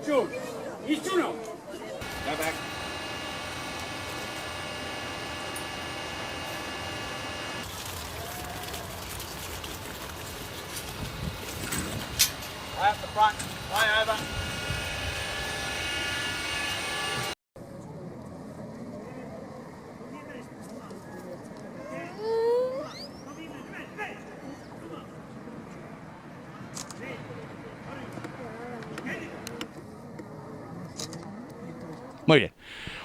Shoot. Ichuno. Go back. Way up the front, way over. Muy bien.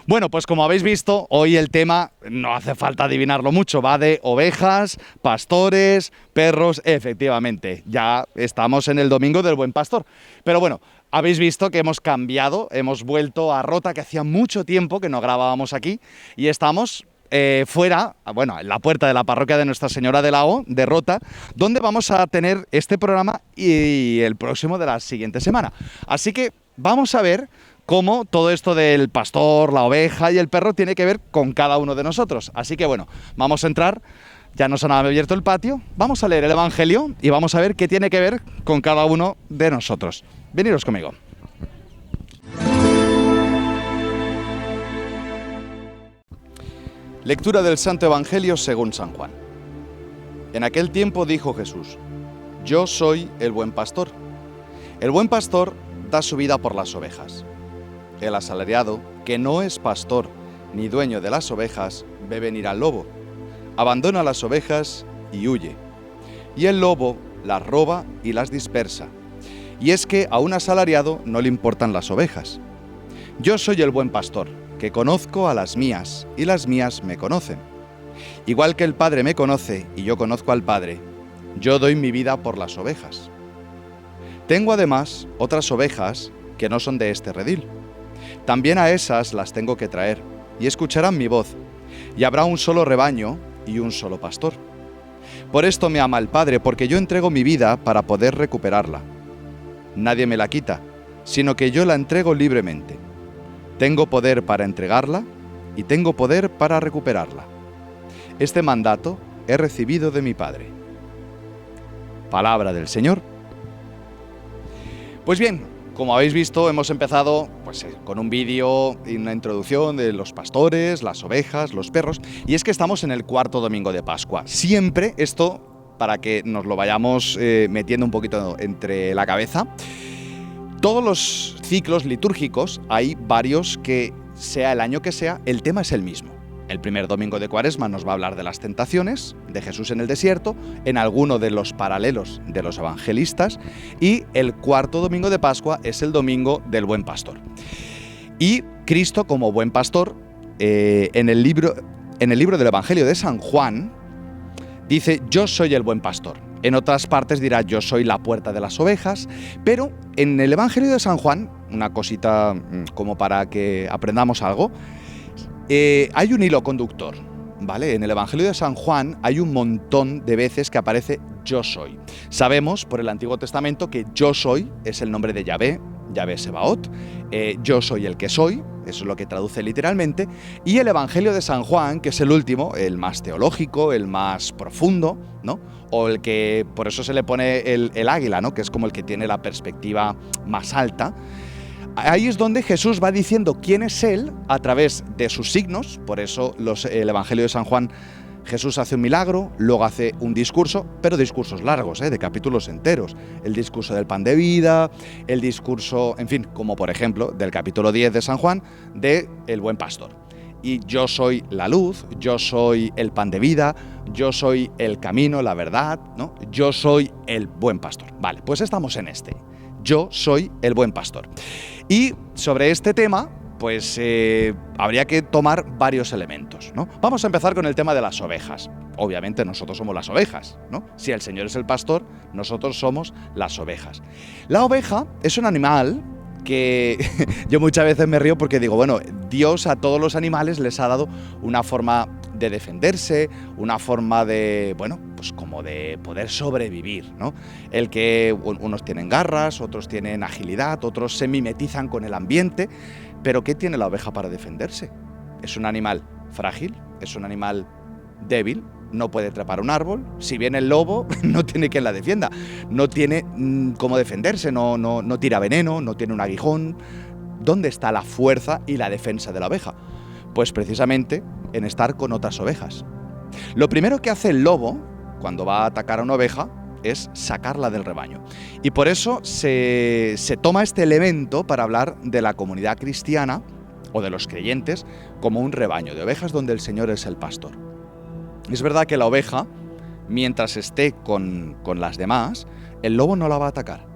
Bueno, pues como habéis visto, hoy el tema, no hace falta adivinarlo mucho, va de ovejas, pastores, perros, efectivamente. Ya estamos en el domingo del Buen Pastor. Pero bueno, habéis visto que hemos cambiado, hemos vuelto a Rota, que hacía mucho tiempo que no grabábamos aquí, y estamos fuera, bueno, en la puerta de la parroquia de Nuestra Señora de la O, de Rota, donde vamos a tener este programa y el próximo de la siguiente semana. Así que vamos a ver cómo todo esto del pastor, la oveja y el perro tiene que ver con cada uno de nosotros. Así que bueno, vamos a entrar, ya nos han abierto el patio, vamos a leer el Evangelio y vamos a ver qué tiene que ver con cada uno de nosotros. Veniros conmigo. Lectura del Santo Evangelio según San Juan. En aquel tiempo dijo Jesús: Yo soy el buen pastor. El buen pastor da su vida por las ovejas. El asalariado, que no es pastor ni dueño de las ovejas, ve venir al lobo, abandona las ovejas y huye. Y el lobo las roba y las dispersa. Y es que a un asalariado no le importan las ovejas. Yo soy el buen pastor, que conozco a las mías, y las mías me conocen. Igual que el Padre me conoce y yo conozco al Padre, yo doy mi vida por las ovejas. Tengo además otras ovejas que no son de este redil. También a esas las tengo que traer, y escucharán mi voz, y habrá un solo rebaño y un solo pastor. Por esto me ama el Padre, porque yo entrego mi vida para poder recuperarla. Nadie me la quita, sino que yo la entrego libremente. Tengo poder para entregarla y tengo poder para recuperarla. Este mandato he recibido de mi Padre. Palabra del Señor. Pues bien, como habéis visto, hemos empezado con un vídeo y una introducción de los pastores, las ovejas, los perros, y es que estamos en el cuarto domingo de Pascua. Siempre esto, para que nos lo vayamos metiendo un poquito entre la cabeza, todos los ciclos litúrgicos, hay varios que, sea el año que sea, el tema es el mismo. El primer domingo de Cuaresma nos va a hablar de las tentaciones de Jesús en el desierto, en alguno de los paralelos de los evangelistas, y el cuarto domingo de Pascua es el domingo del Buen Pastor. Y Cristo, como buen pastor, en el libro del Evangelio de San Juan, dice: Yo soy el buen pastor. En otras partes dirá: Yo soy la puerta de las ovejas. Pero en el Evangelio de San Juan, una cosita como para que aprendamos algo, hay un hilo conductor, ¿vale? En el Evangelio de San Juan hay un montón de veces que aparece yo soy. Sabemos por el Antiguo Testamento que yo soy es el nombre de Yahvé, Yahvé Sebaot, yo soy el que soy, eso es lo que traduce literalmente, y el Evangelio de San Juan, que es el último, el más teológico, el más profundo, ¿no? O el que, por eso se le pone el águila, ¿no? Que es como el que tiene la perspectiva más alta. Ahí es donde Jesús va diciendo quién es Él a través de sus signos. Por eso el Evangelio de San Juan, Jesús hace un milagro, luego hace un discurso, pero discursos largos, de capítulos enteros. El discurso del pan de vida, el discurso, en fin, como por ejemplo del capítulo 10 de San Juan, de el buen pastor. Y yo soy la luz, yo soy el pan de vida, yo soy el camino, la verdad, ¿no? Yo soy el buen pastor. Vale, pues estamos en este. Yo soy el buen pastor. Y sobre este tema, pues habría que tomar varios elementos, ¿no? Vamos a empezar con el tema de las ovejas. Obviamente nosotros somos las ovejas, ¿no? Si el Señor es el pastor, nosotros somos las ovejas. La oveja es un animal que yo muchas veces me río porque digo, bueno, Dios a todos los animales les ha dado una forma de defenderse, una forma de, bueno, pues como de poder sobrevivir, ¿no? El que unos tienen garras, otros tienen agilidad, otros se mimetizan con el ambiente, pero ¿qué tiene la oveja para defenderse? Es un animal frágil, es un animal débil, no puede trepar un árbol. Si viene el lobo, no tiene quien la defienda. No tiene cómo defenderse, no tira veneno, no tiene un aguijón. ¿Dónde está la fuerza y la defensa de la oveja? Pues precisamente en estar con otras ovejas. Lo primero que hace el lobo cuando va a atacar a una oveja es sacarla del rebaño. Y por eso se toma este elemento para hablar de la comunidad cristiana o de los creyentes como un rebaño de ovejas donde el Señor es el pastor. Es verdad que la oveja, mientras esté con las demás, el lobo no la va a atacar.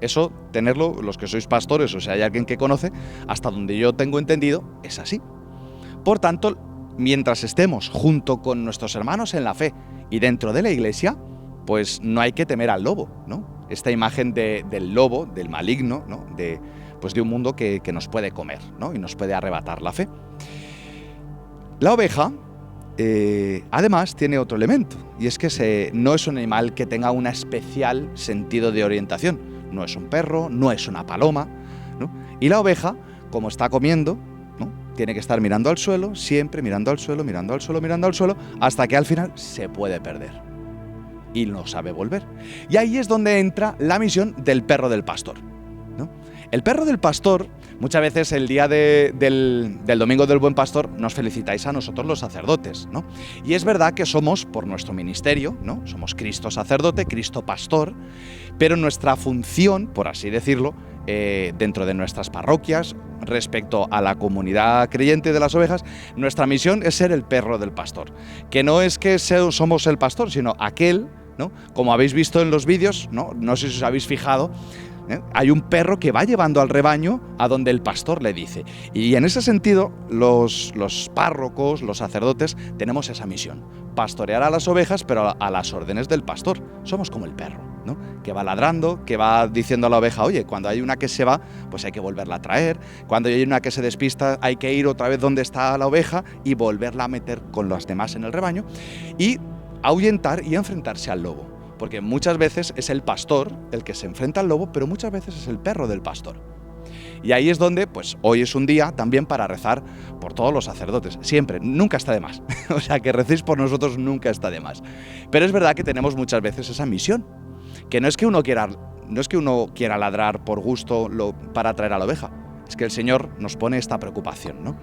Eso, tenerlo, los que sois pastores o si hay alguien que conoce, hasta donde yo tengo entendido, es así. Por tanto, mientras estemos junto con nuestros hermanos en la fe y dentro de la iglesia, pues no hay que temer al lobo, ¿no? Esta imagen del lobo, del maligno, ¿no? de un mundo que nos puede comer, ¿no? Y nos puede arrebatar la fe. La oveja, además, tiene otro elemento, y es que no es un animal que tenga un especial sentido de orientación. No es un perro, no es una paloma, ¿no? Y la oveja, como está comiendo, ¿no? Tiene que estar mirando al suelo, siempre mirando al suelo, mirando al suelo, mirando al suelo, hasta que al final se puede perder y no sabe volver. Y ahí es donde entra la misión del perro del pastor, ¿no? El perro del pastor, muchas veces el día del Domingo del Buen Pastor nos felicitáis a nosotros los sacerdotes, ¿no? Y es verdad que somos, por nuestro ministerio, ¿no? Somos Cristo sacerdote, Cristo pastor, pero nuestra función, por así decirlo, dentro de nuestras parroquias, respecto a la comunidad creyente de las ovejas, nuestra misión es ser el perro del pastor. Que no es que somos el pastor, sino aquel, ¿no? Como habéis visto en los vídeos, no sé si os habéis fijado, hay un perro que va llevando al rebaño a donde el pastor le dice. Y en ese sentido, los párrocos, los sacerdotes, tenemos esa misión. Pastorear a las ovejas, pero a las órdenes del pastor. Somos como el perro, ¿no? Que va ladrando, que va diciendo a la oveja, oye, cuando hay una que se va, pues hay que volverla a traer. Cuando hay una que se despista, hay que ir otra vez donde está la oveja y volverla a meter con los demás en el rebaño. Y ahuyentar y enfrentarse al lobo. Porque muchas veces es el pastor el que se enfrenta al lobo, pero muchas veces es el perro del pastor. Y ahí es donde, pues hoy es un día también para rezar por todos los sacerdotes. Siempre, nunca está de más. O sea, que recéis por nosotros nunca está de más. Pero es verdad que tenemos muchas veces esa misión. Que no es que uno quiera ladrar por gusto para atraer a la oveja. Es que el Señor nos pone esta preocupación, ¿no?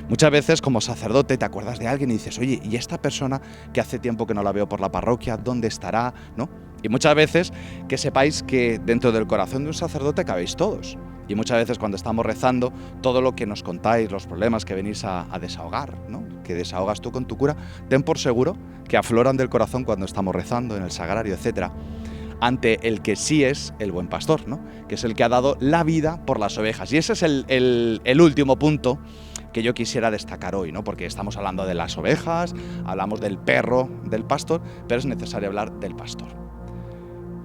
Muchas veces como sacerdote te acuerdas de alguien y dices, oye, ¿y esta persona que hace tiempo que no la veo por la parroquia, dónde estará? ¿No? Y muchas veces que sepáis que dentro del corazón de un sacerdote cabéis todos. Y muchas veces cuando estamos rezando, todo lo que nos contáis, los problemas que venís a desahogar, ¿no? Que desahogas tú con tu cura, ten por seguro que afloran del corazón cuando estamos rezando en el sagrario, etcétera, ante el que sí es el buen pastor, ¿no? Que es el que ha dado la vida por las ovejas. Y ese es el último punto que yo quisiera destacar hoy, ¿no? Porque estamos hablando de las ovejas, hablamos del perro del pastor, pero es necesario hablar del pastor.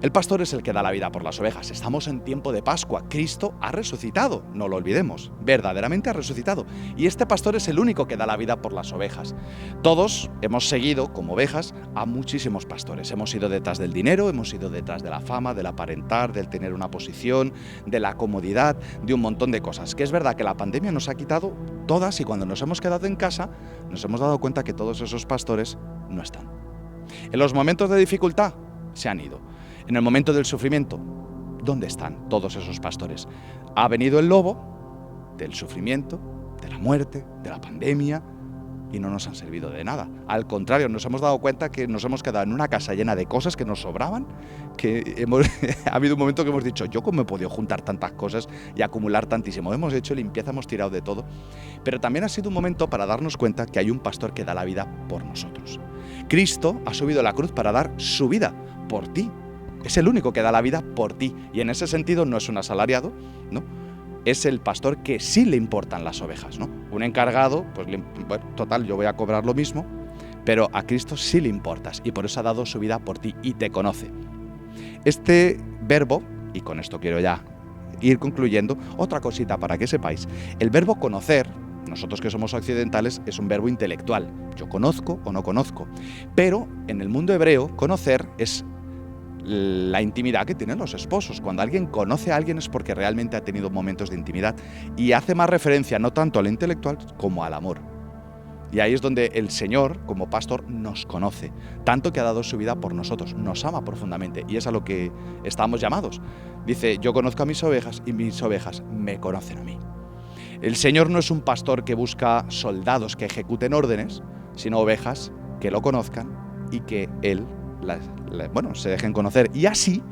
El pastor es el que da la vida por las ovejas. Estamos en tiempo de Pascua. Cristo ha resucitado, no lo olvidemos. Verdaderamente ha resucitado. Y este pastor es el único que da la vida por las ovejas. Todos hemos seguido, como ovejas, a muchísimos pastores. Hemos ido detrás del dinero, hemos ido detrás de la fama, del aparentar, del tener una posición, de la comodidad, de un montón de cosas. Que es verdad que la pandemia nos ha quitado todas y cuando nos hemos quedado en casa, nos hemos dado cuenta que todos esos pastores no están. En los momentos de dificultad, se han ido. En el momento del sufrimiento, ¿dónde están todos esos pastores? Ha venido el lobo del sufrimiento, de la muerte, de la pandemia, y no nos han servido de nada. Al contrario, nos hemos dado cuenta que nos hemos quedado en una casa llena de cosas que nos sobraban, ha habido un momento que hemos dicho, ¿yo cómo he podido juntar tantas cosas y acumular tantísimo? Hemos hecho limpieza, hemos tirado de todo, pero también ha sido un momento para darnos cuenta que hay un pastor que da la vida por nosotros. Cristo ha subido a la cruz para dar su vida por ti. Es el único que da la vida por ti. Y en ese sentido no es un asalariado, ¿no? Es el pastor que sí le importan las ovejas, ¿no? Un encargado, pues bueno, total, yo voy a cobrar lo mismo, pero a Cristo sí le importas y por eso ha dado su vida por ti y te conoce. Este verbo, y con esto quiero ya ir concluyendo, otra cosita para que sepáis, el verbo conocer, nosotros que somos occidentales, es un verbo intelectual. Yo conozco o no conozco, pero en el mundo hebreo conocer es la intimidad que tienen los esposos. Cuando alguien conoce a alguien es porque realmente ha tenido momentos de intimidad y hace más referencia no tanto al intelectual como al amor. Y ahí es donde el Señor, como pastor, nos conoce, tanto que ha dado su vida por nosotros, nos ama profundamente, y es a lo que estamos llamados. Dice, yo conozco a mis ovejas y mis ovejas me conocen a mí. El Señor no es un pastor que busca soldados que ejecuten órdenes, sino ovejas que lo conozcan y que Él, se dejen conocer. Y así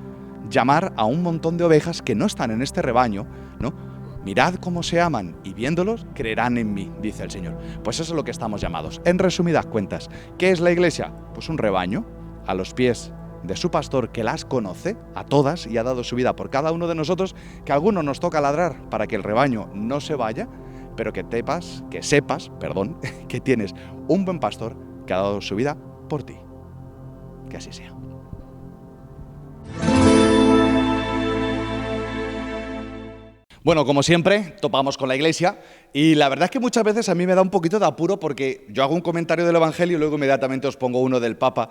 llamar a un montón de ovejas que no están en este rebaño, ¿no? Mirad cómo se aman y viéndolos creerán en mí, dice el Señor. Pues eso es lo que estamos llamados. En resumidas cuentas, ¿qué es la iglesia? Pues un rebaño a los pies de su pastor que las conoce a todas y ha dado su vida por cada uno de nosotros, que a algunos nos toca ladrar para que el rebaño no se vaya, pero que sepas, que tienes un buen pastor que ha dado su vida por ti. Que así sea. Bueno, como siempre, topamos con la iglesia y la verdad es que muchas veces a mí me da un poquito de apuro porque yo hago un comentario del Evangelio y luego inmediatamente os pongo uno del Papa.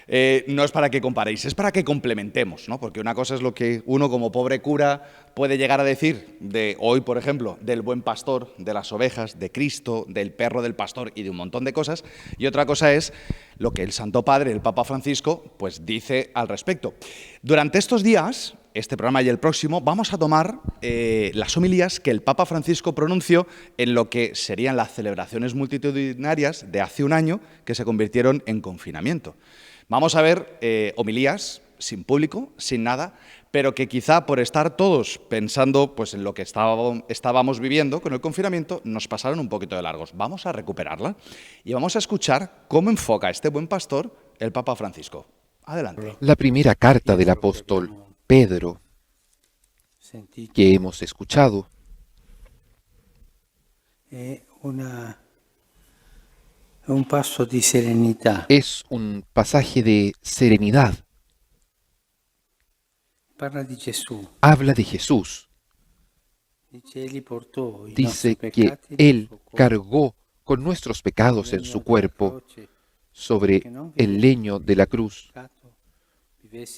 No es para que comparéis, es para que complementemos, ¿no? Porque una cosa es lo que uno como pobre cura puede llegar a decir de hoy, por ejemplo, del buen pastor, de las ovejas, de Cristo, del perro del pastor y de un montón de cosas, y otra cosa es lo que el Santo Padre, el Papa Francisco, pues dice al respecto. Durante estos días, este programa y el próximo, vamos a tomar las homilías que el Papa Francisco pronunció en lo que serían las celebraciones multitudinarias de hace un año que se convirtieron en confinamiento. Vamos a ver homilías sin público, sin nada, pero que quizá por estar todos pensando pues, en lo que estábamos viviendo con el confinamiento, nos pasaron un poquito de largos. Vamos a recuperarla y vamos a escuchar cómo enfoca este buen pastor el Papa Francisco. Adelante. La primera carta del apóstol Pedro que hemos escuchado un paso de serenidad. Es un pasaje de serenidad. Habla de Jesús. Dice que Él cargó con nuestros pecados en su cuerpo sobre el leño de la cruz,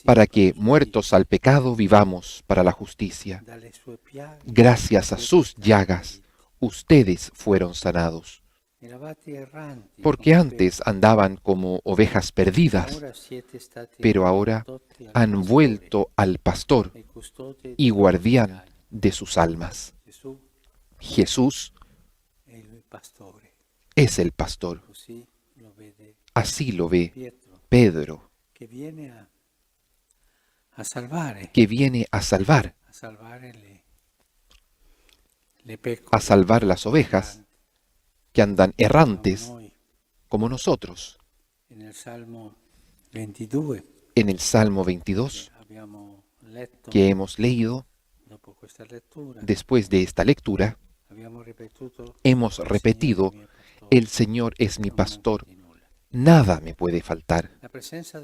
para que, muertos al pecado, vivamos para la justicia. Gracias a sus llagas, ustedes fueron sanados. Porque antes andaban como ovejas perdidas, pero ahora han vuelto al pastor y guardián de sus almas. Jesús es el pastor. Así lo ve Pedro, que viene a salvar, a salvar las ovejas que andan errantes como nosotros. En el Salmo 22, que hemos leído, después de esta lectura, hemos repetido, el Señor es mi pastor, nada me puede faltar. La presencia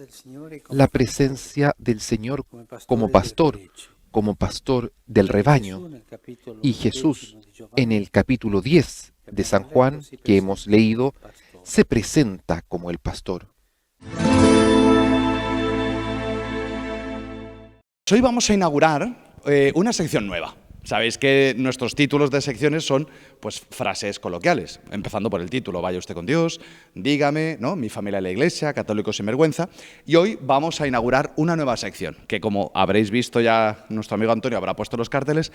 del Señor como pastor del rebaño, y Jesús en el capítulo 10 de San Juan, que hemos leído, se presenta como el pastor. Hoy vamos a inaugurar una sección nueva. Sabéis que nuestros títulos de secciones son pues frases coloquiales, empezando por el título, vaya usted con Dios, dígame, ¿no? Mi familia en la iglesia, católicos sin vergüenza. Y hoy vamos a inaugurar una nueva sección, que como habréis visto ya, nuestro amigo Antonio habrá puesto los carteles,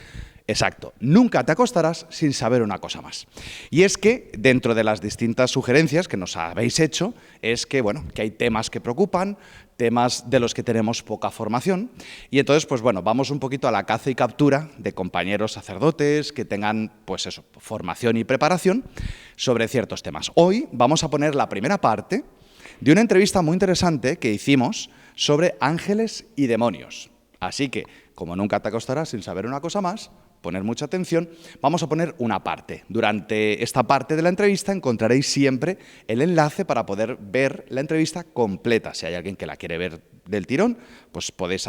exacto, nunca te acostarás sin saber una cosa más. Y es que dentro de las distintas sugerencias que nos habéis hecho, es que, bueno, que hay temas que preocupan, temas de los que tenemos poca formación, y entonces, pues bueno, vamos un poquito a la caza y captura de compañeros sacerdotes que tengan, pues eso, formación y preparación sobre ciertos temas. Hoy vamos a poner la primera parte de una entrevista muy interesante que hicimos sobre ángeles y demonios. Así que, como nunca te acostarás sin saber una cosa más, poner mucha atención, vamos a poner una parte. Durante esta parte de la entrevista encontraréis siempre el enlace para poder ver la entrevista completa. Si hay alguien que la quiere ver del tirón, pues podéis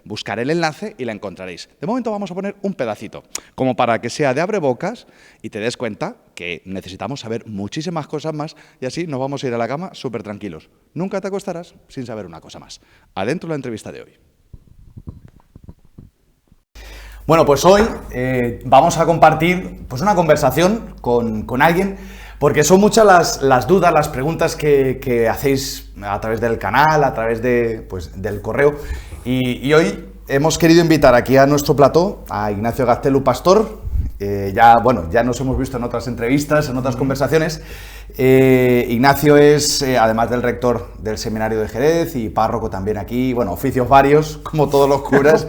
buscar el enlace y la encontraréis. De momento vamos a poner un pedacito, como para que sea de abrebocas y te des cuenta que necesitamos saber muchísimas cosas más y así nos vamos a ir a la cama súper tranquilos. Nunca te acostarás sin saber una cosa más. Adentro la entrevista de hoy. Bueno, pues hoy vamos a compartir pues una conversación con alguien Porque son muchas las dudas, las preguntas que hacéis a través del canal, a través del correo. Y hoy hemos querido invitar aquí a nuestro plató a Ignacio Gaztelu, pastor. Ya nos hemos visto en otras entrevistas, en otras conversaciones. Ignacio es, además del rector del Seminario de Jerez y párroco también aquí, oficios varios, como todos los curas.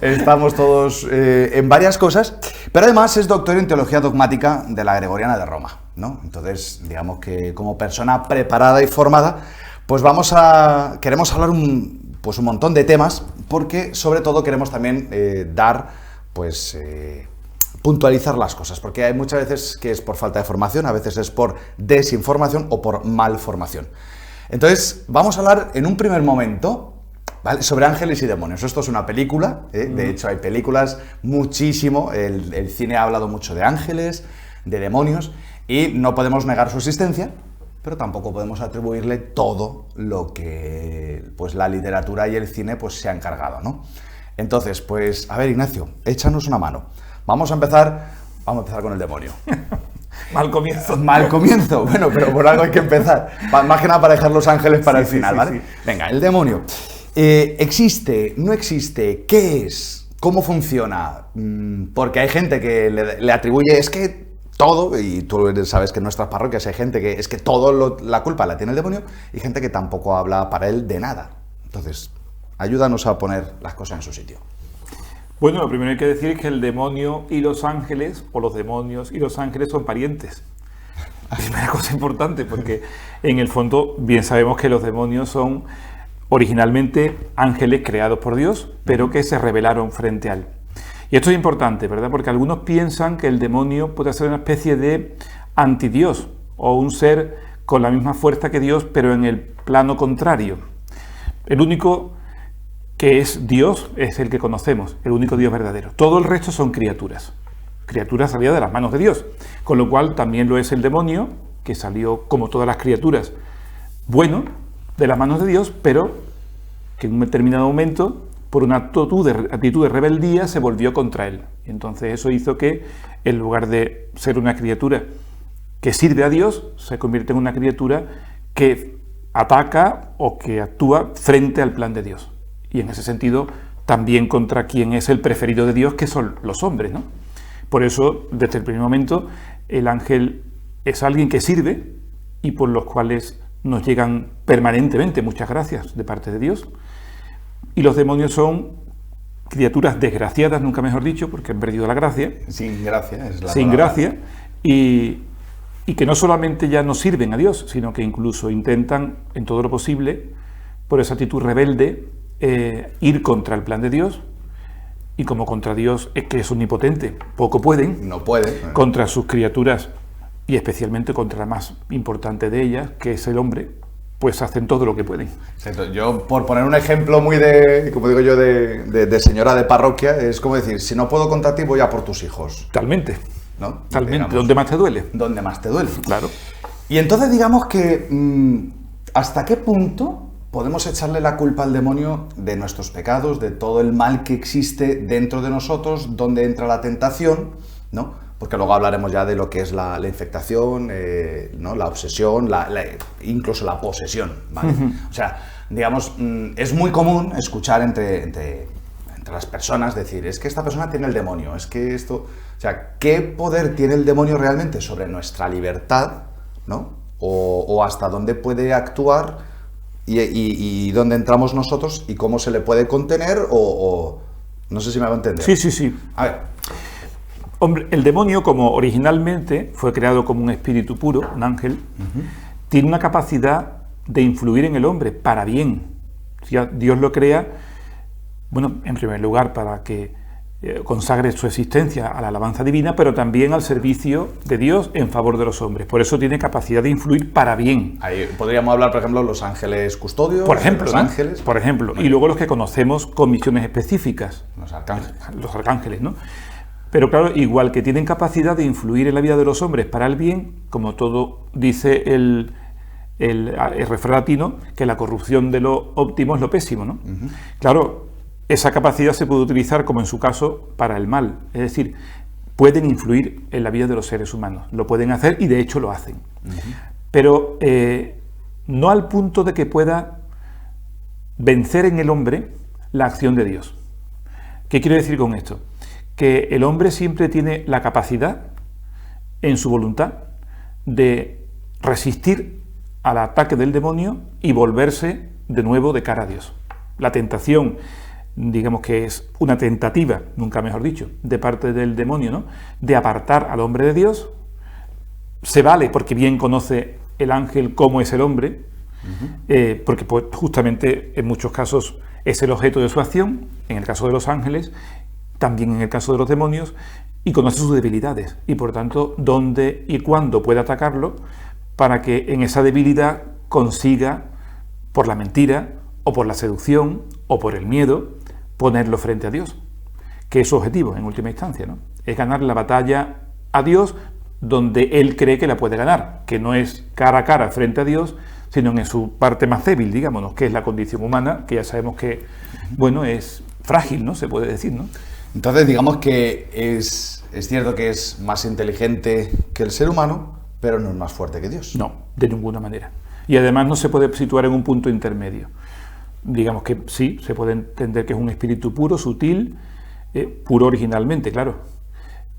Estamos todos en varias cosas, pero además es doctor en Teología Dogmática de la Gregoriana de Roma, ¿no? Entonces, digamos que como persona preparada y formada, pues queremos hablar un montón de temas, porque sobre todo queremos también puntualizar las cosas, porque hay muchas veces que es por falta de formación, a veces es por desinformación o por malformación. Entonces, vamos a hablar en un primer momento, ¿vale?, sobre ángeles y demonios. Esto es una película, de hecho hay películas muchísimo, el cine ha hablado mucho de ángeles, de demonios, y no podemos negar su existencia, pero tampoco podemos atribuirle todo lo que la literatura y el cine se ha encargado, ¿no? Entonces, a ver, Ignacio, échanos una mano. Vamos a empezar con el demonio. Mal comienzo. Mal comienzo. Bueno, pero por algo hay que empezar. Más que nada para dejar los ángeles para el final, ¿vale? Sí. Venga, el demonio. ¿Existe? ¿No existe? ¿Qué es? ¿Cómo funciona? Porque hay gente que le atribuye, es que todo, y tú sabes que en nuestras parroquias hay gente que es que la culpa la tiene el demonio, y gente que tampoco habla para él de nada. Entonces, ayúdanos a poner las cosas en su sitio. Bueno, lo primero que hay que decir es que el demonio y los ángeles, o los demonios y los ángeles, son parientes. Primera cosa importante, porque en el fondo bien sabemos que los demonios son originalmente ángeles creados por Dios, pero que se rebelaron frente a él. Y esto es importante, ¿verdad? Porque algunos piensan que el demonio puede ser una especie de antidios, o un ser con la misma fuerza que Dios, pero en el plano contrario. El único que es Dios es el que conocemos, el único Dios verdadero. Todo el resto son criaturas salidas de las manos de Dios, con lo cual también lo es el demonio, que salió, como todas las criaturas, de las manos de Dios, pero que en un determinado momento, por una actitud de rebeldía, se volvió contra él. Y entonces eso hizo que, en lugar de ser una criatura que sirve a Dios, se convierte en una criatura que ataca o que actúa frente al plan de Dios. Y en ese sentido, también contra quien es el preferido de Dios, que son los hombres, ¿no? Por eso, desde el primer momento, el ángel es alguien que sirve y por los cuales nos llegan permanentemente muchas gracias de parte de Dios. Y los demonios son criaturas desgraciadas, nunca mejor dicho, porque han perdido la gracia. Sin gracia, es la Sin palabra. gracia. Y que no solamente ya no sirven a Dios, sino que incluso intentan, en todo lo posible, por esa actitud rebelde, ir contra el plan de Dios, y como contra Dios es que es omnipotente, poco pueden, no puede, contra sus criaturas, y especialmente contra la más importante de ellas, que es el hombre, pues hacen todo lo que pueden. Exacto. Yo, por poner un ejemplo muy como digo yo, de señora de parroquia, es como decir, si no puedo contra ti, voy a por tus hijos. Talmente. ¿No? Talmente. Digamos, ¿Dónde más te duele? Donde más te duele. Claro. Y entonces digamos que ¿hasta qué punto podemos echarle la culpa al demonio de nuestros pecados, de todo el mal que existe dentro de nosotros, donde entra la tentación, ¿no? Porque luego hablaremos ya de lo que es la infectación, ¿no? La obsesión, incluso la posesión, ¿vale? O sea, digamos, es muy común escuchar entre las personas decir, es que esta persona tiene el demonio, es que esto... O sea, ¿qué poder tiene el demonio realmente sobre nuestra libertad, ¿no? O hasta dónde puede actuar y dónde entramos nosotros y cómo se le puede contener o no sé si me va a entender. Sí. A ver. Hombre, el demonio, como originalmente fue creado como un espíritu puro, un ángel, tiene una capacidad de influir en el hombre para bien. Dios lo crea, en primer lugar para que consagre su existencia a la alabanza divina, pero también al servicio de Dios en favor de los hombres. Por eso tiene capacidad de influir para bien. Ahí podríamos hablar, por ejemplo, los ángeles custodios, por ejemplo, los ¿no? ángeles. Por ejemplo, y luego los que conocemos con misiones específicas. Los arcángeles. Los arcángeles, ¿no? Pero claro, igual que tienen capacidad de influir en la vida de los hombres para el bien, como todo dice el refrán latino, que la corrupción de lo óptimo es lo pésimo, ¿no? Claro, esa capacidad se puede utilizar, como en su caso, para el mal. Es decir, pueden influir en la vida de los seres humanos. Lo pueden hacer y de hecho lo hacen. Pero no al punto de que pueda vencer en el hombre la acción de Dios. ¿Qué quiero decir con esto? Que el hombre siempre tiene la capacidad, en su voluntad, de resistir al ataque del demonio y volverse de nuevo de cara a Dios. La tentación, digamos que es una tentativa, nunca mejor dicho, de parte del demonio, ¿no?, de apartar al hombre de Dios. Se vale porque bien conoce el ángel cómo es el hombre, porque pues, justamente en muchos casos es el objeto de su acción, en el caso de los ángeles, también en el caso de los demonios, y conoce sus debilidades, y por tanto dónde y cuándo puede atacarlo, para que en esa debilidad consiga, por la mentira, o por la seducción, o por el miedo, ponerlo frente a Dios, que es su objetivo en última instancia, ¿no? Es ganar la batalla a Dios donde él cree que la puede ganar, que no es cara a cara frente a Dios, sino en su parte más débil, digámonos, que es la condición humana, que ya sabemos que, bueno, es frágil, ¿no?, se puede decir, ¿no? Entonces, digamos que es cierto que es más inteligente que el ser humano, pero no es más fuerte que Dios. No, de ninguna manera. Y además no se puede situar en un punto intermedio. Digamos que sí, se puede entender que es un espíritu puro, sutil, puro originalmente, claro.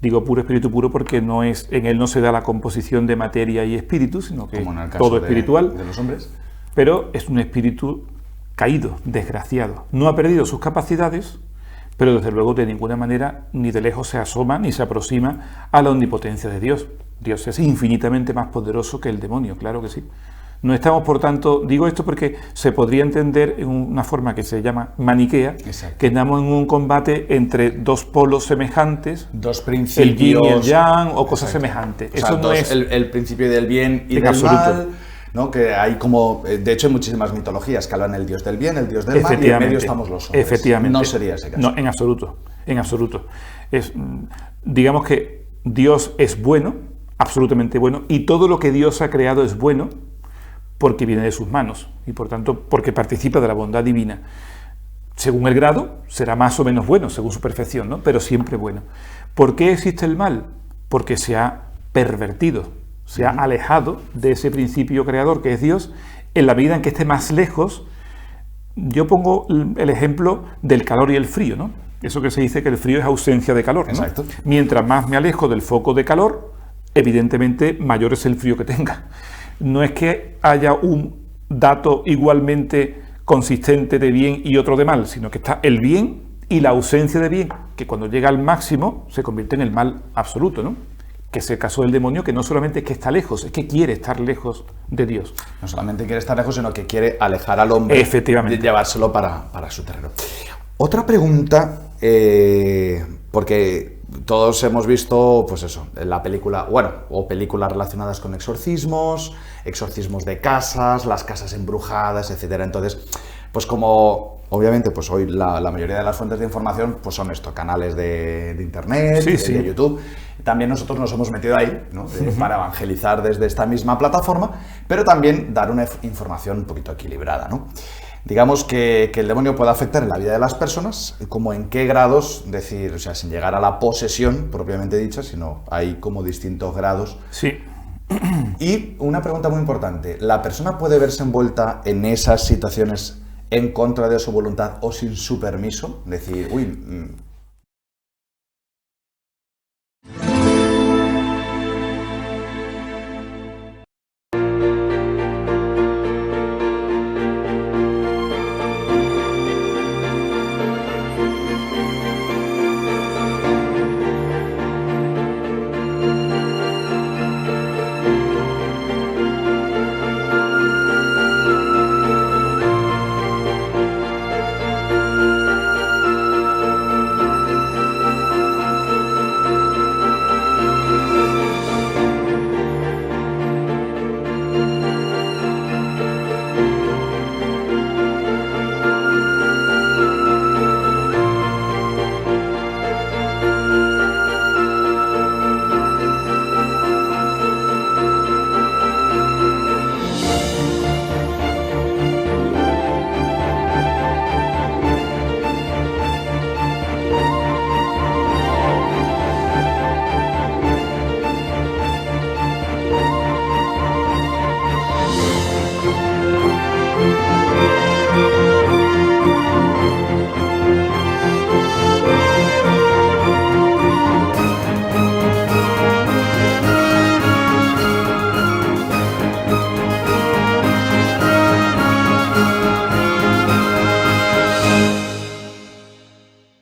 Digo puro espíritu puro porque no es, en él no se da la composición de materia y espíritu, sino que como en el caso todo espiritual. De los hombres. Pero es un espíritu caído, desgraciado. No ha perdido sus capacidades, pero desde luego de ninguna manera ni de lejos se asoma ni se aproxima a la omnipotencia de Dios. Dios es infinitamente más poderoso que el demonio, claro que sí. No estamos, por tanto, digo esto porque se podría entender en una forma que se llama maniquea, exacto, que estamos en un combate entre dos polos semejantes, dos principios, el yin y el yang, o cosas exacto, semejantes. O sea, eso no es el principio del bien y del mal, ¿no? Que hay como, de hecho, hay muchísimas mitologías que hablan del dios del bien, el dios del mal, y en medio estamos los hombres. Efectivamente. No sería ese caso. No, en absoluto, en absoluto. Digamos que Dios es bueno, absolutamente bueno, y todo lo que Dios ha creado es bueno, porque viene de sus manos y por tanto porque participa de la bondad divina. Según el grado, será más o menos bueno, según su perfección, ¿no?, pero siempre bueno. ¿Por qué existe el mal? Porque se ha pervertido, se ha alejado de ese principio creador que es Dios, en la medida en que esté más lejos. Yo pongo el ejemplo del calor y el frío, ¿no? Eso que se dice que el frío es ausencia de calor, ¿no? Exacto. Mientras más me alejo del foco de calor, evidentemente mayor es el frío que tenga. No es que haya un dato igualmente consistente de bien y otro de mal, sino que está el bien y la ausencia de bien, que cuando llega al máximo se convierte en el mal absoluto, ¿no? Que es el caso del demonio, que no solamente es que está lejos, es que quiere estar lejos de Dios. No solamente quiere estar lejos, sino que quiere alejar al hombre, efectivamente, de llevárselo para su terreno. Otra pregunta, porque todos hemos visto, pues eso, la película, bueno, o películas relacionadas con exorcismos de casas, las casas embrujadas, etcétera. Entonces, pues como obviamente pues hoy la mayoría de las fuentes de información pues son estos canales de internet, de YouTube. También nosotros nos hemos metido ahí, ¿no?, para evangelizar desde esta misma plataforma, pero también dar una información un poquito equilibrada, ¿no? Digamos que el demonio puede afectar en la vida de las personas, como en qué grados, decir, o sea, sin llegar a la posesión propiamente dicha, sino hay como distintos grados. Sí. Y una pregunta muy importante, ¿la persona puede verse envuelta en esas situaciones en contra de su voluntad o sin su permiso? Decir, uy...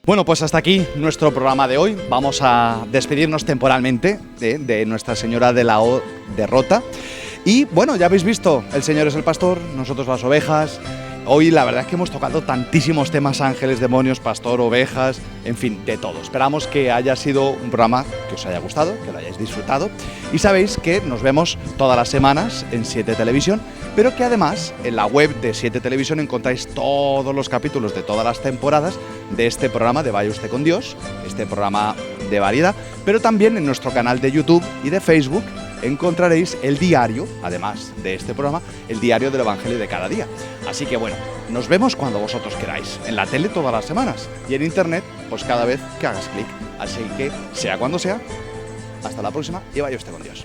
Bueno, pues hasta aquí nuestro programa de hoy. Vamos a despedirnos temporalmente de Nuestra Señora de la Derrota. Y bueno, ya habéis visto, el Señor es el pastor, nosotros las ovejas. Hoy la verdad es que hemos tocado tantísimos temas: ángeles, demonios, pastor, ovejas, en fin, de todo. Esperamos que haya sido un programa que os haya gustado, que lo hayáis disfrutado. Y sabéis que nos vemos todas las semanas en 7 Televisión, pero que además en la web de 7 Televisión encontráis todos los capítulos de todas las temporadas de este programa de Vaya Usted con Dios, este programa de variedad, pero también en nuestro canal de YouTube y de Facebook encontraréis el diario, además de este programa, el diario del Evangelio de cada día. Así que bueno, nos vemos cuando vosotros queráis, en la tele todas las semanas y en internet pues cada vez que hagas clic. Así que, sea cuando sea, hasta la próxima y vaya usted con Dios.